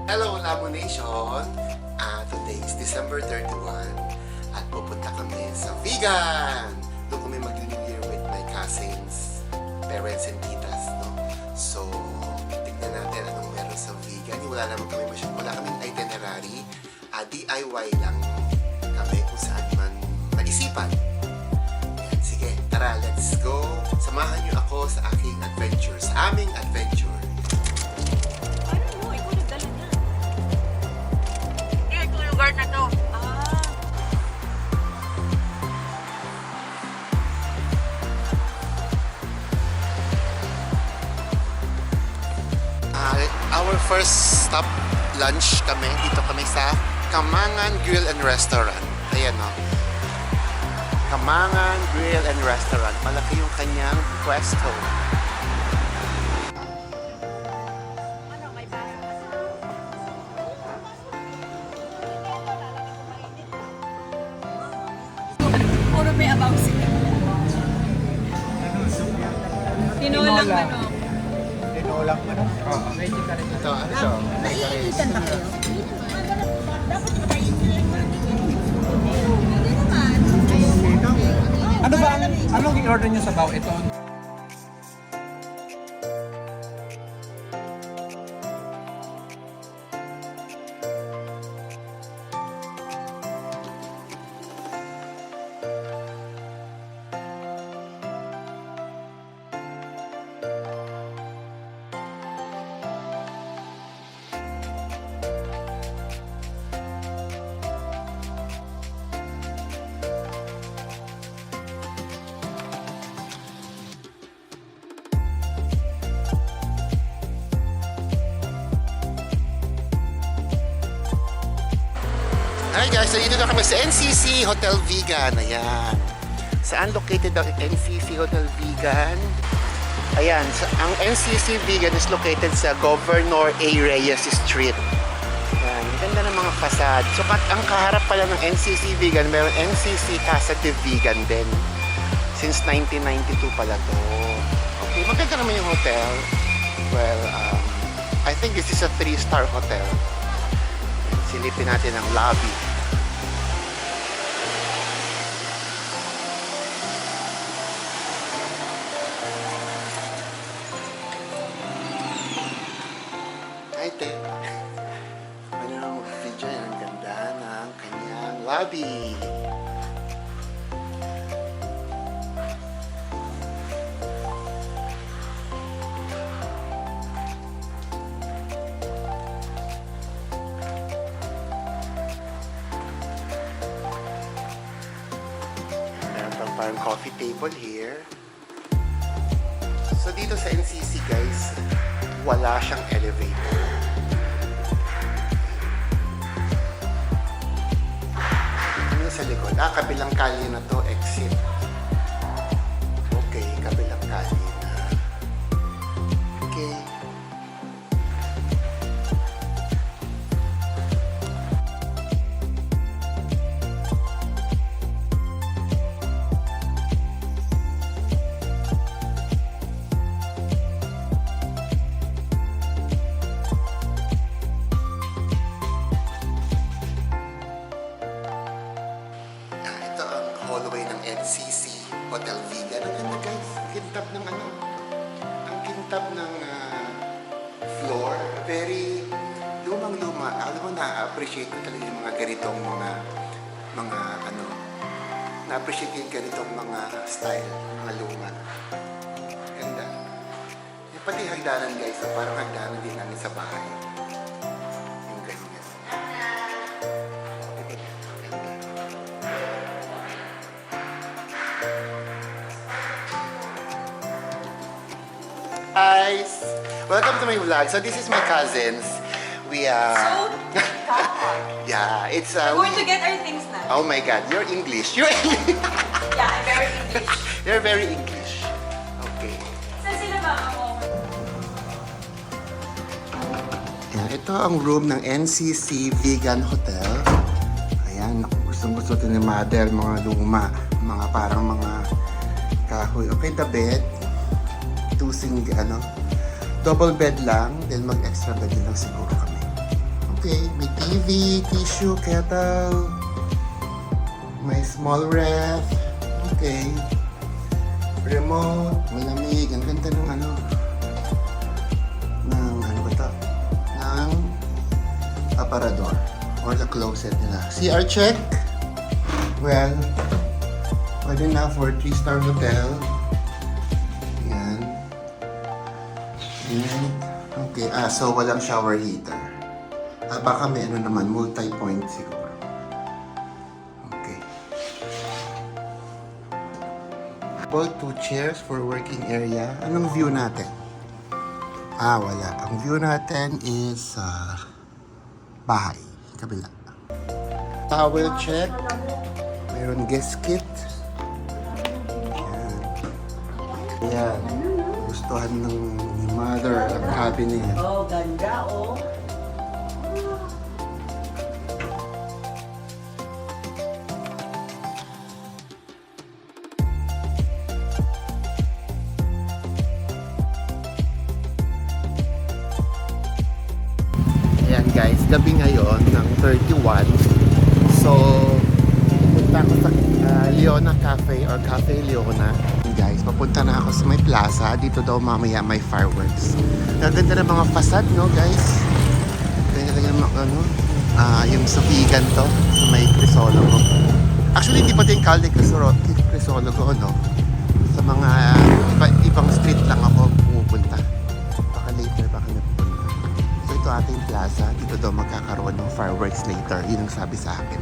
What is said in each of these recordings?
Hello, Labo Nation! Today is December 31 at pupunta kami sa Vegan! Doon kami mag-New Year with my cousins, parents and titas, no? So, tignan natin anong meron sa Vegan. Wala kaming itinerary. DIY lang kami kung saan man mag-isipan. Yan, sige, tara, let's go! Samahan niyo ako sa aking adventure, sa aming adventure. Lugar na to. Our first stop, lunch kami. Dito kami sa Kamangan Grill and Restaurant. Ayan o. Kamangan Grill and Restaurant. Malaki yung kanyang pwesto. Puro may abaw sila. Tinolang manok. Tinolang manok? Oo. Ito, ano ito? Naiinitan ba kayo? Dapat patayin nila yung mga Hindi naman. Ano ba? Anong i-order niyo sa baw? Ito? Hi guys, so dito na kami sa NCC Hotel Vegan. Ayan. Saan located ang NCC Hotel Vegan? Ayan, ang NCC Vegan is located sa Governor A. Reyes Street. Ayan, ganda ng mga facade. So ang kaharap pala ng NCC Vegan, meron NCC Casa de Vegan din. Since 1992 pala to. Okay, maganda naman yung hotel. Well, I think this is a 3-star hotel. Silipin natin ang lobby. Hi, te. Ano ang video yan? Ang ganda ng kanyang lobby. Parang coffee table here. So dito sa NCC guys, wala siyang elevator. Ano sa likod? Kabilang kalye na to, exit. Okay, kabilang kalye na. Okay. Hallway ng NCC Hotel Vegan. Ang ganda guys, kintab ng ang kintab ng floor. Very lumang-luma. Alam mo, na-appreciate ko talaga yung mga ganitong na-appreciate yung ganitong mga style, mga luma. Ganda. Yung pati hagdanan guys, parang hagdanan din namin sa bahay. Yung ganyan. Guys, welcome to my vlog. So this is my cousins. We yeah, it's We're going to get our things now. Oh my God, you're English. You're English. Yeah, I'm very English. You're very English. Okay. Saan sila ba ako? Ayan, ito ang room ng NCC Vegan Hotel. Ayan, gustong-gusto ito ni Mother, mga luma, mga parang mga kahoy. Okay, the bed. Double bed lang, then mag-extra bed lang siguro kami. Okay, may TV, tissue, kettle, may small ref. Okay. Remote, malamig. Ang ganda ng ano ba to? Ng aparador or the closet nila. CR check. Well, pwede na for 3-star hotel. Yan. And, okay, so walang shower heater. Baka may ano naman, multi-point siguro. Okay. Two chairs for working area. Anong view natin? Wala. Ang view natin is bahay. Kabila. Towel check. Mayroon guest kit. Ayan. Ayan. Gustuhan ng mother ang cabinet. Oh, ganda oh. Ayan guys, gabi ngayon ng 31. So, punta ako sa Leona Cafe or Cafe Leona. Guys, papunta na ako sa may plaza. Dito daw mamaya may fireworks. Gaganda ng mga facade, no guys? Ganda talaga ng ano, yung sa vegan to, sa may Crisologo. Actually, hindi pa din Calde Crisologo, no? Sa mga ibang street lang ako pumupunta. Baka later, baka napupunta. So ito ating plaza. Dito daw magkakaroon ng fireworks later. Yun ang sabi sa akin.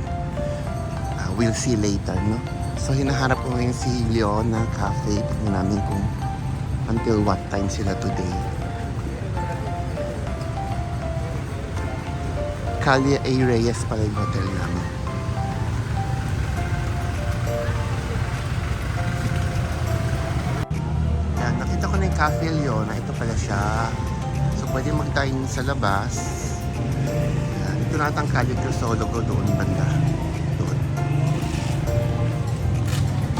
We'll see later, no? So hinaharap ko ngayon si Leona Cafe. Tignan namin kung until what time sila today. Calle A. Reyes pala yung hotel namin. Yan, nakita ko na yung Cafe Leona. Ito pala siya. So pwede mag-dine sa labas. Yan, ito na ang Calle Crisologo doon banda. Doon.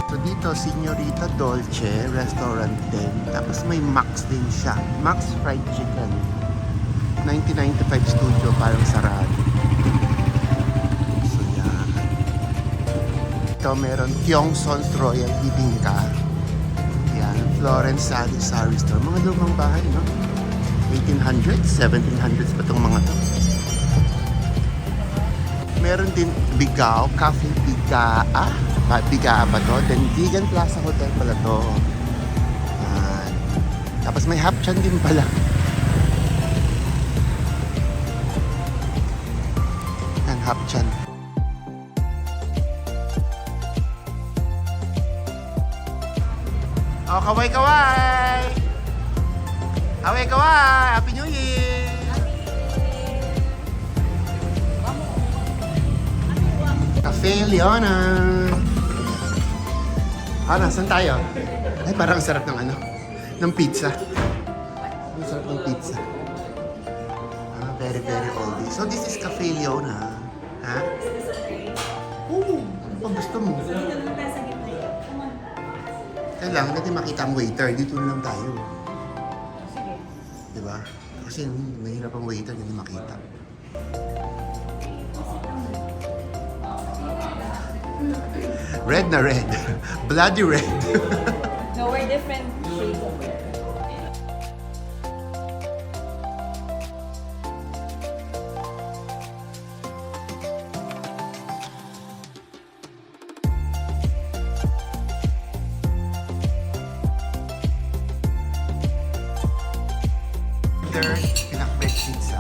So dito, Signorita Dolce Restaurant din. Tapos may Max din siya. Max Fried Chicken. 1995 studio, parang sarado. So yan. Ito meron Gyeongson's Royal Bibingka. Yan, Florence Sari Store. Mga lumang bahay, no? 1800s, 1700s pa itong mga to. Meron din Bigao, Cafe Bigaa. Bigaa ba to? Then Vegan Plaza Hotel pala to. Yan. Tapos may Hapchan din pala. Yan, Hapchan. Oh, kaway-kaway! Kaway-kaway! Happy New Year! Cafe Leona! Nasaan tayo? Ay, parang sarap ng ano? Ng pizza. Ang sarap ng pizza. Very, very oldie. So, this is Cafe Leona. Ha? Oo! Ano pa gusto mo? Kailangan natin makita ang waiter. Dito na lang tayo. Diba? Kasi mahirap ang waiter, hindi makita. Red na red. Bloody red. No, we're different shades of red. Pinakbet pizza.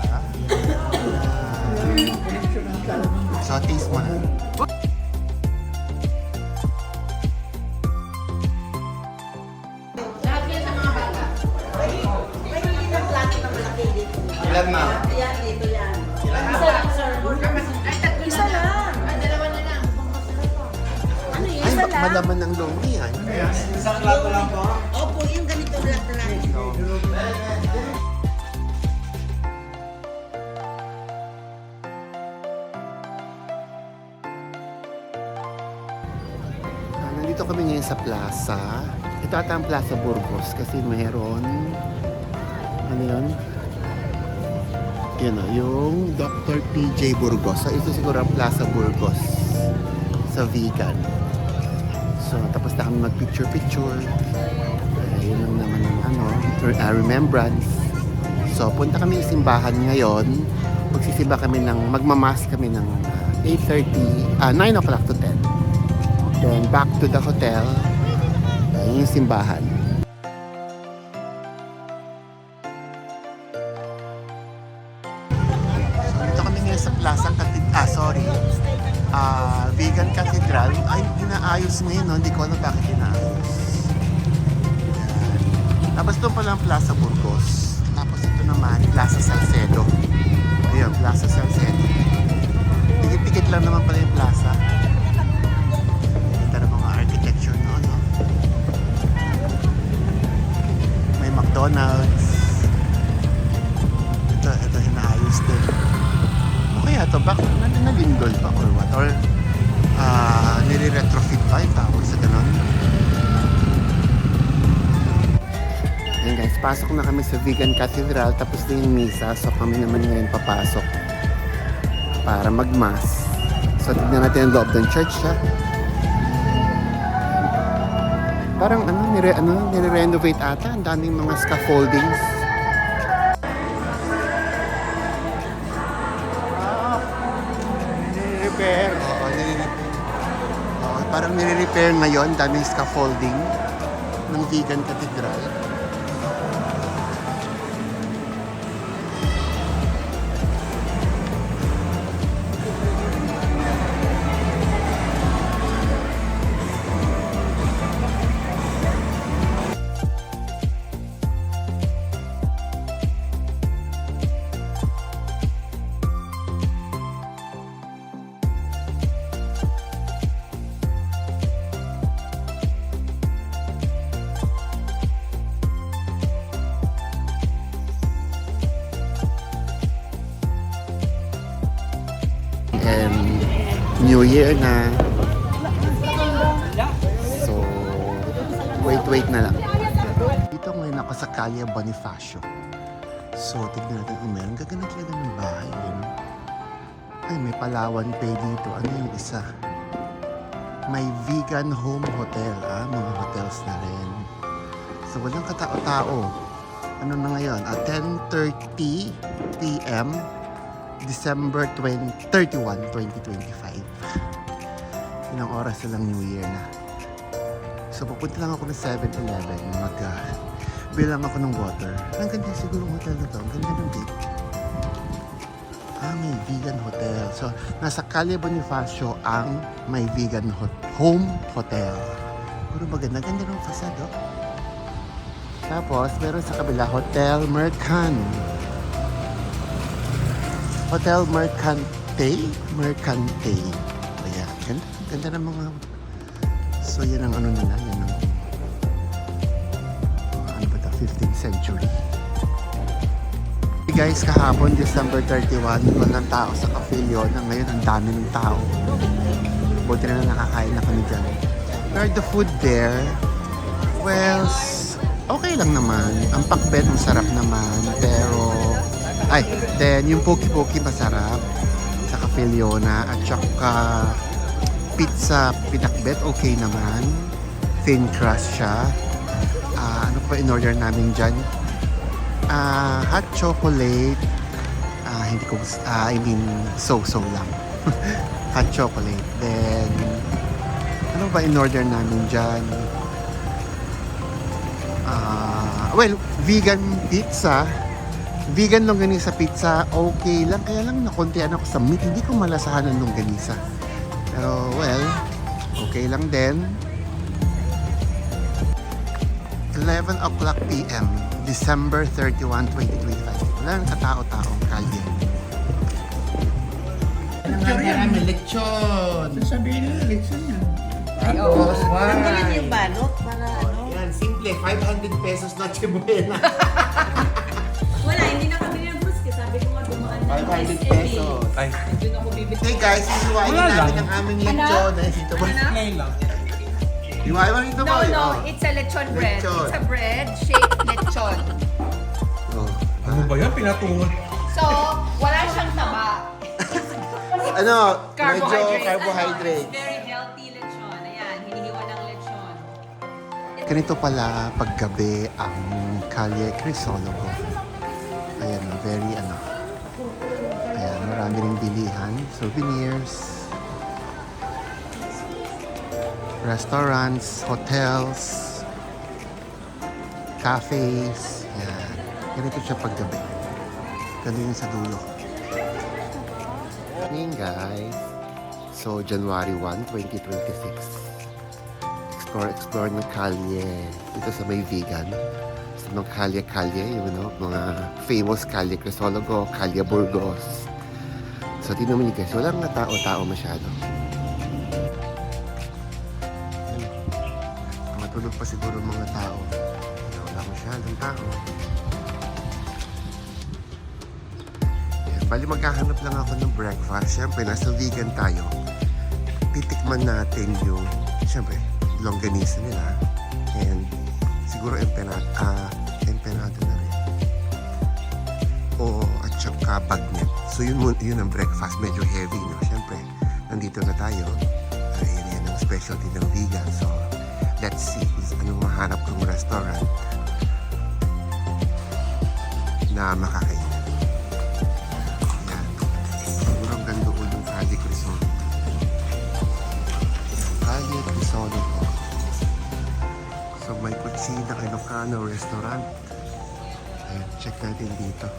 So, taste mo na. Ilan na? Ayan, ito yan. Isa lang, sir. Isa lang. Dalawa na lang. Ano yun? Ay, Isa lang. malaman ng longgi yan. Isang plato lang po. Opo, yung ganito lang. Nandito kami ngayon sa plaza. Ito ata ang Plaza Burgos kasi mayroon ano yun? Yan o, yung Dr. PJ Burgos. So, ito siguro ang Plaza Burgos sa vegan. So, tapos na kami mag-picture-picture. Yun lang naman ang remembrance. So, punta kami sa simbahan ngayon. Magsisimba kami magmamas kami ng 9 o'clock to 10. Then, back to the hotel. Yung simbahan. Ito kami ngayon sa Plaza Vegan Cathedral. Ay, inaayos ngayon, no? Hindi ko alam bakit inaayos. Yan. Tapos doon pala ang Plaza Burgos. Tapos ito naman, Plaza Salcedo. Ayun, Plaza Salcedo. Tikit-tikit lang naman pala yung plaza. Ganda ng mga architecture noon, no? May McDonald's. Ito inaayos din. Ano kaya ito? Bakit nalindol ba or what? Or nire-retrofit ba yung tawag sa ganun? Ayan guys, pasok na kami sa Vegan Cathedral tapos na yung misa. So kami naman ngayon papasok para mag-mass. So tignan natin ang loob ng church siya. Parang nire-renovate ata. Ang daming mga scaffoldings. Nire-repair. Oo, nire-repair. Oo, parang nire-repair ngayon. Daming scaffolding ng Vegan Cathedral. And New Year na. So, wait na lang. Dito ngayon ako sa Calle Bonifacio. So, tignan natin kung meron. Gaganda talaga ng bahay. Yun. Ay, may Palawan Pay dito. Ano yung isa? May Vegan Home Hotel. Mga hotels na rin. So, walang katao-tao. Ano na ngayon? 10:30 p.m. December 31, 2025. Ilang oras na lang New Year na. So, pupunta lang ako ng 7-Eleven. Bilang ako ng water. Ang ganda siguro ng hotel na to. Ang ganda ng date. May vegan hotel. So, nasa Calle Bonifacio ang may vegan home hotel. Puro maganda. Ganda ng fasado. Tapos, meron sa kabila, Hotel Mercan. Hotel Mercante. Ayan. Ganda ng mga... So, yan ang ano nila. Yan ang... ano ba ito? 15th century. Hey guys, kahapon, December 31, walang tao sa Cafe Leona. Ngayon, ang dami ng tao. Buti na nakakain na kami dyan. But the food there, well, okay lang naman. Ang pakbet, masarap naman. Pero... then yung poki-poki masarap sa Cafe Leona at saka pizza pinakbet okay naman, thin crust siya. Ano pa in-order namin dyan? Hot chocolate, hindi ko gusto, so lang. Hot chocolate. Then ano ba in-order namin dyan? Vegan pizza. Vegan longganisa pizza, okay lang. Kaya lang nakontian ako sa meat. Hindi ko malasahan ng longganisa. Pero, well, okay lang din. 11 o'clock p.m. December 31, 2025. Wala nang katao-taong kalye. Marami lechon. Sasabihin nila lechon yan. Ay, oo. Tapos, why? Tanggalin yung balot para ano. Yan, simple. 500 pesos na chibuena. Wala, hindi na kami ng bus. Sabi ko nga dumaan na. 500 pesos. Ay, Doon ako bibili. Hey guys, isuwain namin ang aming lechon. Ito ba? Iwain ito ba? No, it's a lechon bread. Lechon. It's a bread shaped lechon. Oh. ano ba yan? Pinatungan. So, wala siyang taba. Ano, medyo Carbohydrates. carbohydrates. Very healthy lechon. Ayan, hinihiwa ng lechon. Ganito pala paggabi ang Calle Crisologo. Ayan, very ano. Ayan, marami ring bilihan, souvenirs, restaurants, hotels, cafes. Ayan, ganito siya paggabi. Ganito yung sa dulo. Morning guys. So, January 1, 2026. Explore ng kalye dito sa may vegan. Sa mga kalye-kalye, mga famous kalye Crisologo, kalye Burgos. So, tingnan mo niyo guys, walang nga tao-tao masyado. Matulog pa siguro mga tao. Wala masyadong tao. Yan, bali maghahanap lang ako ng breakfast. Siyempre, nasa vegan tayo. Titikman natin yung, siyempre, longganisa nila and siguro empanada na rin at saka bagnet. So yun ang breakfast, medyo heavy, no? Siyempre nandito na tayo, yan ang specialty ng vegan. So let's see anong mahanap kong restaurant na makakainan. Yan, siguro hanggang doon yung Calle Crisologo. Calle Crisologo. So may Cucina Ilocano restaurant. Ayan, check natin dito.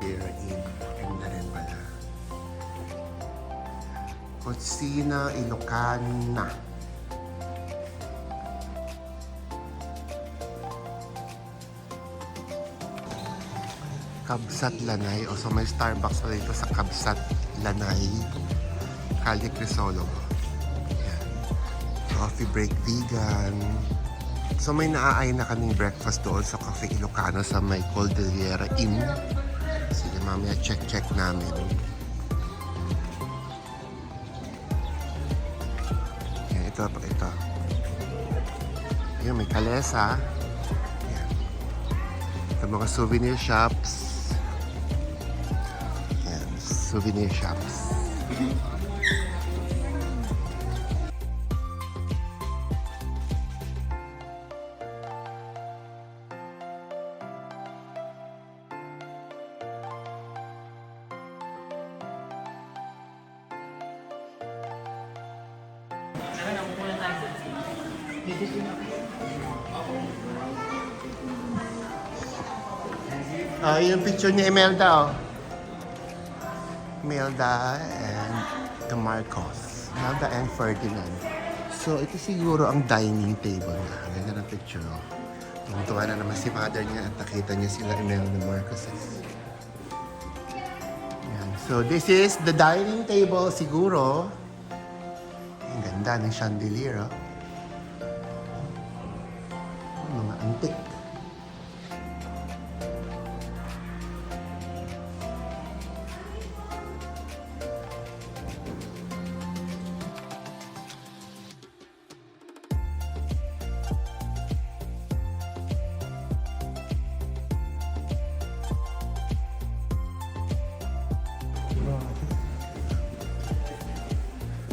Here in na rin pala. Cucina Ilocana. Kabsat Lanay. O so may Starbucks pa dito sa Kabsat Lanay. Calle Crisologo. Coffee break vegan. So may naaayon na kaming breakfast doon sa Cafe Ilocano sa may Cordillera Inn. Sige, mamaya check namin. Yan, ito. Yan, may kalesa. Yan. Ito mga souvenir shops. Yan, souvenir shops. Yung picture ni Imelda, oh. Imelda and the Marcos. Imelda and Ferdinand. So, ito siguro ang dining table na. Ganda ng picture, oh. Tungtuwa na naman si mother niya at nakita niya sila Imelda Marcoses. Yan. So, this is the dining table siguro. Ang ganda ng chandelier, oh. Mga antique.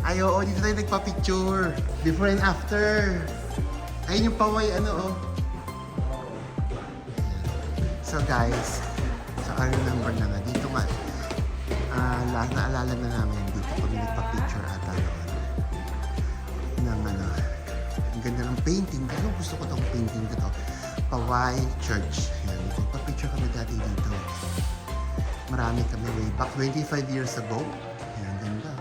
Ay, oo, dito tayo nagpa-picture. Before and after. Ayun yung paway, oh. So guys, so I remember na nga, dito nga, naalala na namin, dito kami nagpa-picture ata noon. Ng ang ganda ng painting. Ano gusto ko itong painting dito? Paway Church. Yan, nagpa-picture kami dati dito. Marami kami way back, 25 years ago. Yan, ganda.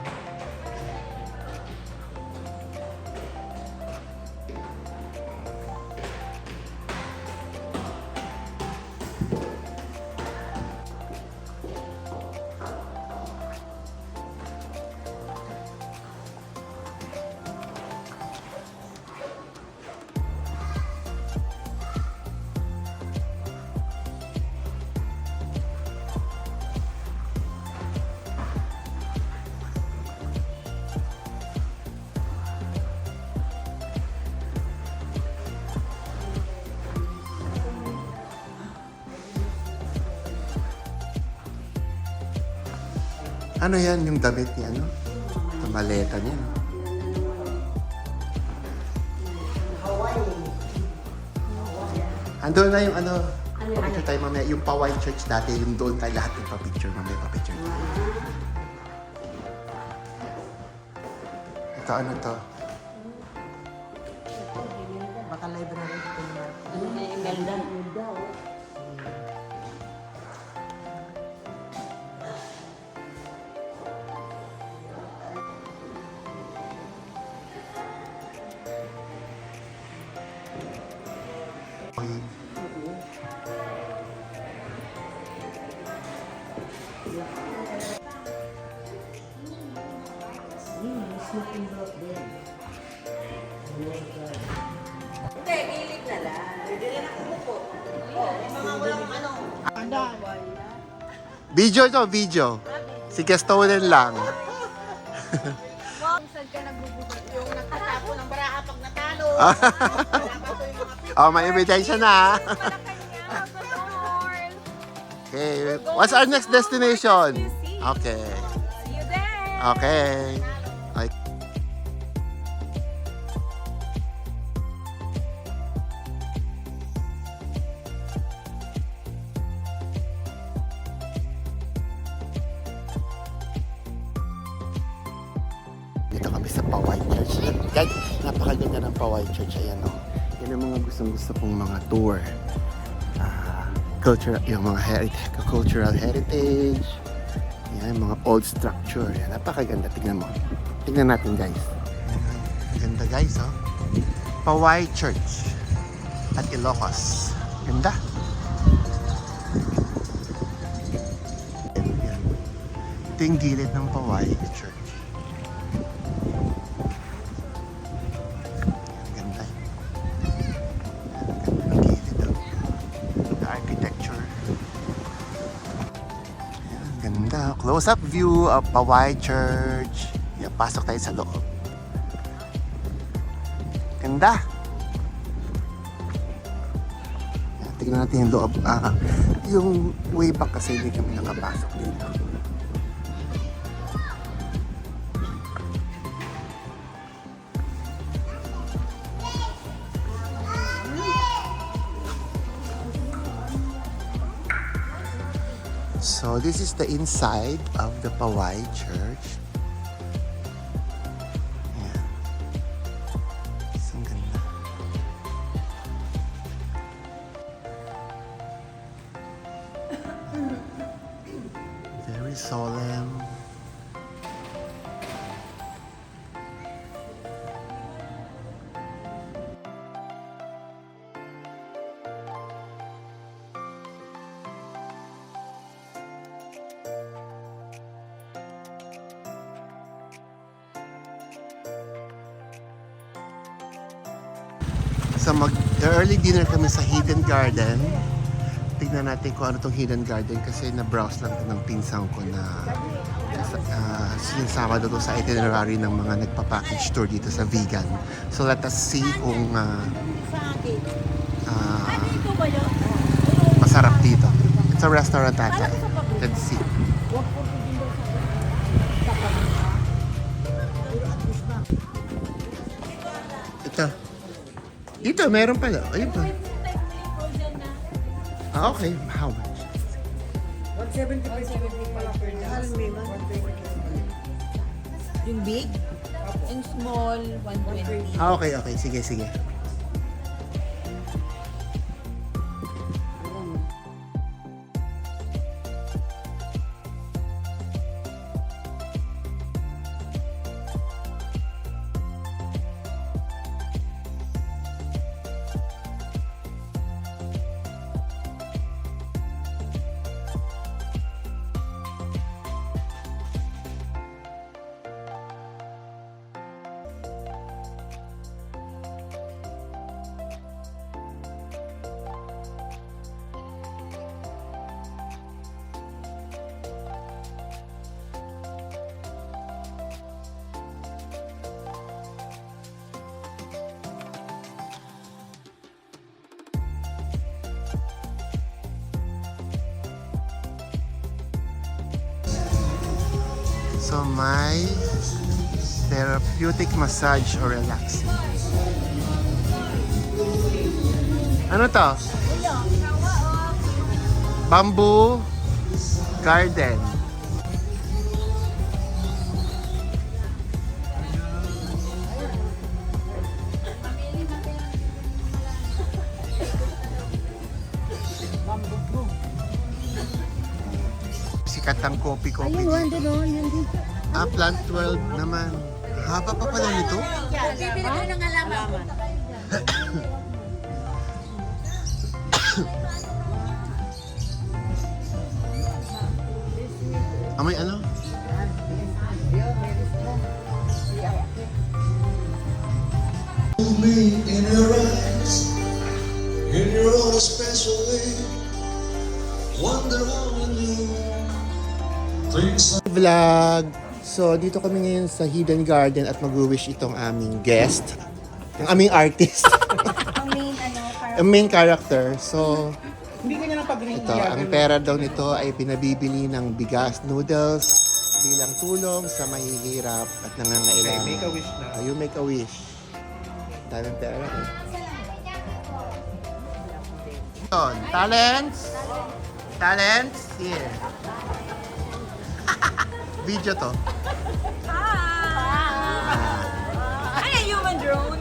Ano yan? Yung damit niya, ano? Ito, maleta niya. no? Andun na yung ano, picture tayo mamaya. Yung Paway Church dati, yung doon tayo lahat yung pa-picture mamaya, pa-picture tayo. Ito, ano to? Baka library ito naman. Hindi, gilid na lang. Pwede rin ako buko. Yung mga walang ano. Video to, video. Si Gastonen lang. Saan ka nagbubukod? Yung nagtatapo ng baraha pag natalo. Oh, may invitation na. Okay, what's our next destination? Okay. See you there! Okay. Ay. Dito kami sa Paway Church. Guys, napakaganda ng Paway Church. Ayan o. Yan ang mga gustong-gusto pong mga tour. Cultural, yung mga cultural heritage. Yan, mga old structure. Yan, napakaganda. Tignan mo. Tignan natin, guys. Ganda, guys, oh. Paway Church at Ilocos. Ganda. Yan. Ito yung gilid ng Paway Church. Ang ganda. Ang gilid, oh. The architecture. Ayan, ganda. Close-up view of Paway Church. Yan, pasok tayo sa loob. Ganda. Yan, tignan natin yung loob. Yung way back kasi hindi kami nakapasok dito. So this is the inside of the Paway Church. Ayan. So, ang ganda. Very solemn. So mag-early dinner kami sa Hidden Garden. Tignan natin kung ano tong Hidden Garden kasi na-browse lang ito ng pinsang ko na sinasama to sa itinerary ng mga nagpa-package tour dito sa vegan. So let us see kung masarap dito. It's a restaurant ata. Let's see. Ito. Dito, meron pala. Ayun pa. Okay. How much? 175 pala per Yung big? Yung small, 120. Okay, okay. Sige, sige. also may therapeutic massage or relaxing. Ano to? Bamboo Garden. Sikat ang kopi-kopi dito. Plant 12 naman. Haba pa pala nito? Bibili ko ng halaman. May ano? Me in your eyes, in your own special way. Wonder how we knew things like Vlog. So, dito kami ngayon sa Hidden Garden at mag-wish itong aming guest. Yung aming artist. Ang main character. So, ito, ang pera daw nito ay pinabibili ng bigas, noodles, bilang tulong sa mahihirap at nangangailangan. Make a wish na. You make a wish. Daming pera eh. Yun, talents. Talents, here. Video to. Ay, a human drone.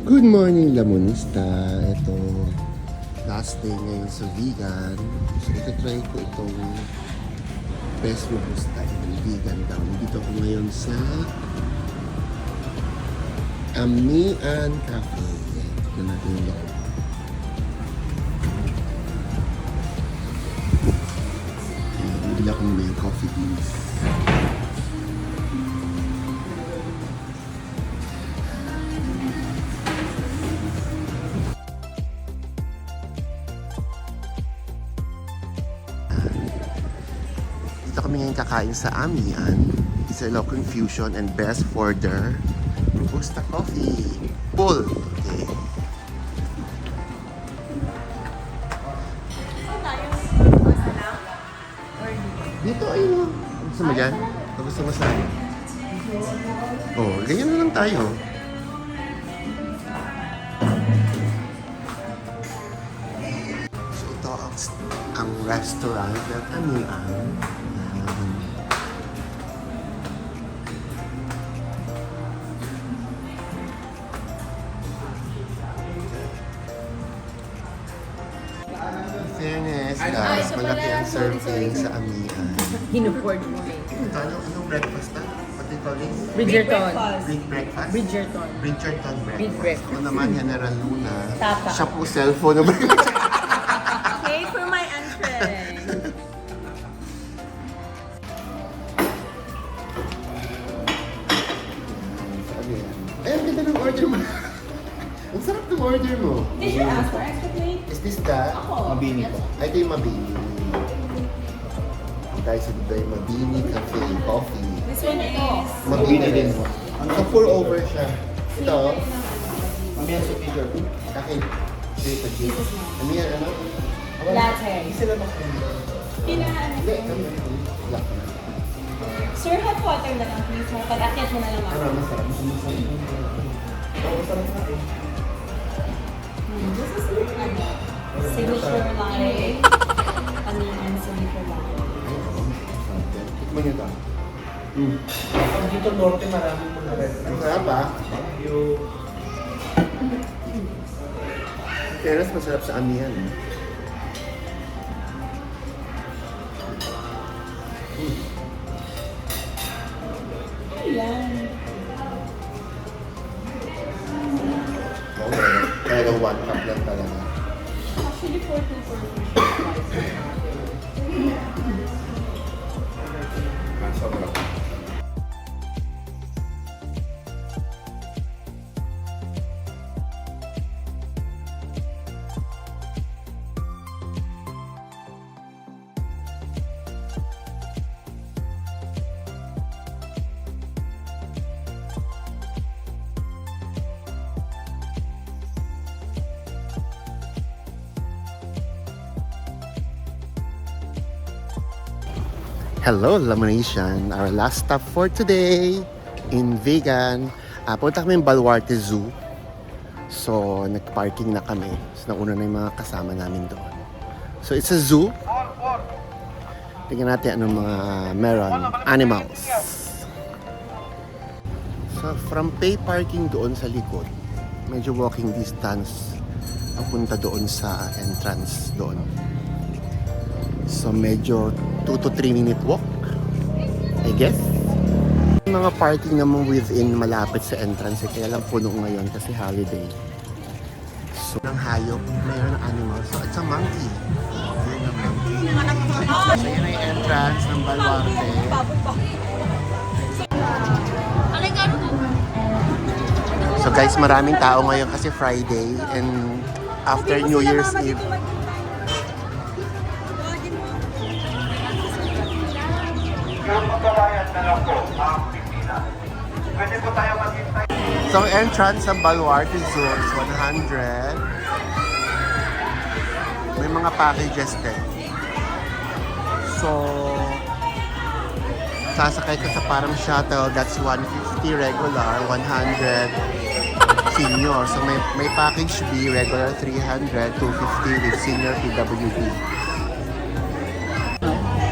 Good morning, Lamonista. Ito, last day ngayon sa vegan. So, itatry ko itong best robusta. Yung vegan daw. Dito ako ngayon sa Amian Cafe. Ito natin yung loob. Bili akong may coffee beans. Dito kami ngayon kakain sa Amian. It's a local fusion and best for their Robusta coffee. Full. Okay. Dito, ayun. Gusto mo dyan? O gusto mo saan? Oh, ganyan na lang tayo. So ito ang restaurant ng Amian. Fairness, guys, malaki ang serving sa Amian. Hinupord mo eh. Ito, anong breakfast na? What do you call this? Bridgerton. Big breakfast? Bridgerton. Bridgerton breakfast. Big breakfast. Ako naman, General Luna. Tapa. Siya po cellphone na breakfast. Pay for my entrance. Ay, ang ganda ng order mo. Ang sarap ng order mo. Did you ask for extra plate? Is this the? Mabini po. Ay, ito yung Mabini. Guys, ito yung Mabini Cafe Coffee. This one is... Mabini din mo. So, pour over siya. Ito, Mamiyan sa picture. akin. Dito, dito. Ano yan, ano? Latte. Sila mag-friend. Pinahan. Hindi, ano? Black na. Sir, hot water na lang please. Pag-akyat mo na lang ako. Ano, masarap. Oo, sarap na eh. This is signature latte. Amian signature latte. Tikman niyo ito. Pag dito norte, maraming mga restaurant. Ang sarap ah. Yung Fairness, masarap sa Amihan. yan. Pero 1 cup lang talaga. Actually, for 2 Sobra. Hello, Lamination. Our last stop for today in Vegan. Punta kami ng Baluarte Zoo. So, nag-parking na kami. So, nauna na yung mga kasama namin doon. So, it's a zoo. Tingnan natin anong mga meron. Animals. So, from pay parking doon sa likod, medyo walking distance papunta doon sa entrance doon. So medyo 2 to 3 minute walk, I guess. Yung mga parking naman within malapit sa entrance, kaya lang puno ngayon kasi holiday. So, ng hayop, mayroon ng animal. So, it's a monkey. Yun ang monkey. So, yun ang entrance ng Baluarte. So, guys, maraming tao ngayon kasi Friday and after New Year's Eve. So, ang entrance sa Baluarte Zoo is 100. May mga packages din. So, sasakay ka sa parang shuttle, that's 150 regular, 100 senior. So, may package B, regular 300, 250 with senior PWD.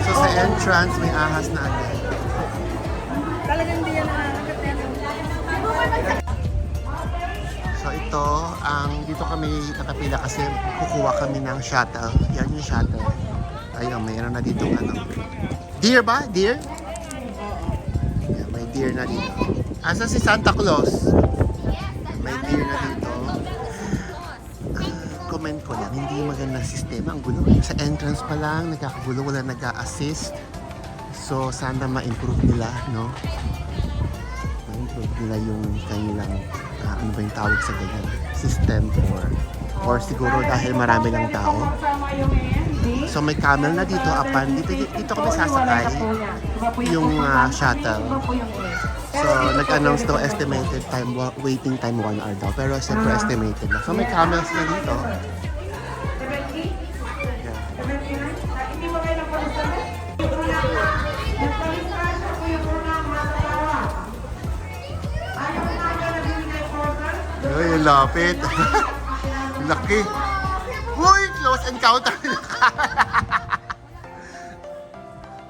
So, sa entrance, may ahas na agad. Talagang hindi yan nakakagat yan. So ito, dito kami nakapila kasi kukuha kami ng shuttle. Yan yung shuttle. Ayun, mayroon na dito ano. Deer ba? Deer? Yan, may deer na dito. Asa si Santa Claus? May deer na dito. Comment ko lang, hindi magandang sistema. Ang gulo. Sa entrance pa lang, nagkakagulo, wala nag-a-assist. So, sana ma-improve nila, no? Ma-improve nila yung kanilang, ano ba yung tawag sa ganyan? System or siguro dahil marami lang tao. So, may camel na dito, apan. Dito kami sasakay yung shuttle. So, nag-announce daw estimated time, waiting time 1 hour daw. Pero siyempre estimated na. So, may camels na dito. Ay, lapit. Laki. Uy, close encounter with the camel.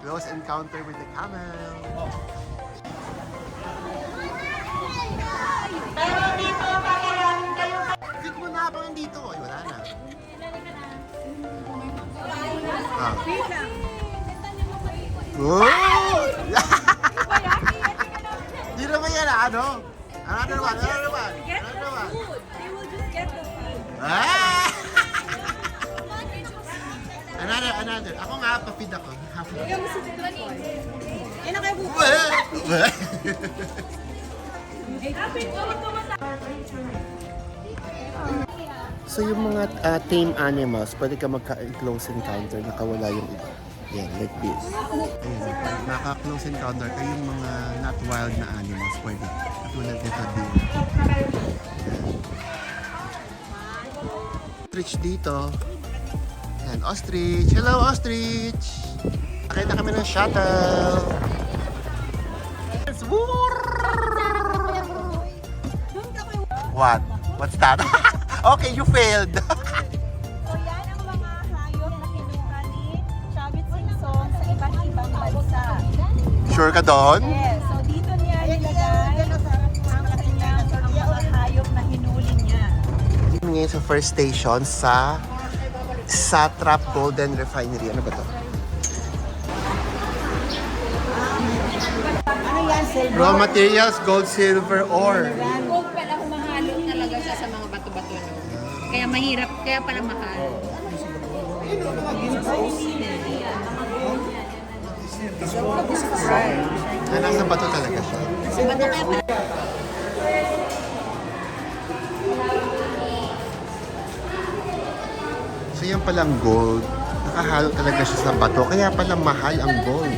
Close encounter with the camel. Pero dito, kakayanin kayo. Fit mo na habang dito. Ay, wala na. Ah. Oh! Di naman yan, ano? Another one. They will just get the food. Ah! Another. Ako nga, papid ako. Half of it. Yan na kayo buko. So yung mga tame animals, pwede ka magka-close encounter, nakawala yung iba. Yan, like this. Ayun, pag naka-close encounter, ay yung mga not wild na animals, pwede. Katulad nito din. Ostrich dito. Yan, ostrich. Hello, ostrich! Nakita kami ng shuttle. What? What's that? Okay, you failed. So yan ang mga hayop na kinuha ni Chavit Singson sa iba't ibang bansa. Sure ka doon? Yes, so dito niya nilagay ang kanyang mga hayop na hinuli niya. Ngayon sa first station sa Satrap Golden Refinery. Ano ba to? Ano yan, silver. Raw materials, gold, silver, ore. Gold pala, humahalo talaga siya sa mga bato-bato, no? Kaya mahirap, kaya pala mahal. Nasa bato talaga siya. Sa bato kaya pala. So yan palang gold. Nakahalo talaga siya sa bato. Kaya pala mahal ang gold.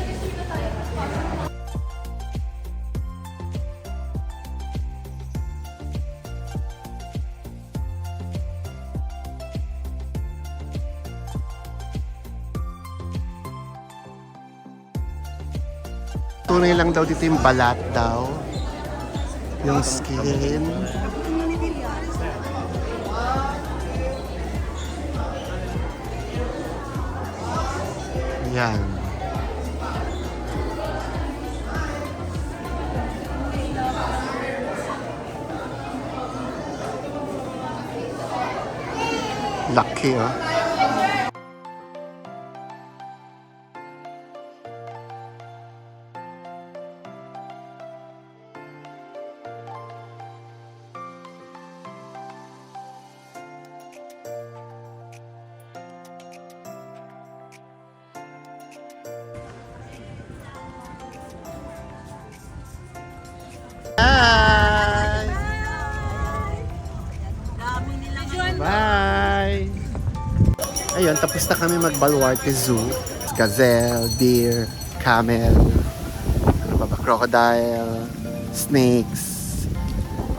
Tunay lang daw dito yung balat daw. Yung skin. Yan. Laki, oh. Bye! Bye! Ayun, tapos na kami mag-Baluarte Zoo. Gazelle, deer, camel, ano pa ba, crocodile, snakes,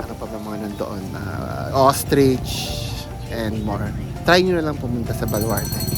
ano pa ba mga nandoon, ostrich, and more. Try nyo na lang pumunta sa Baluarte.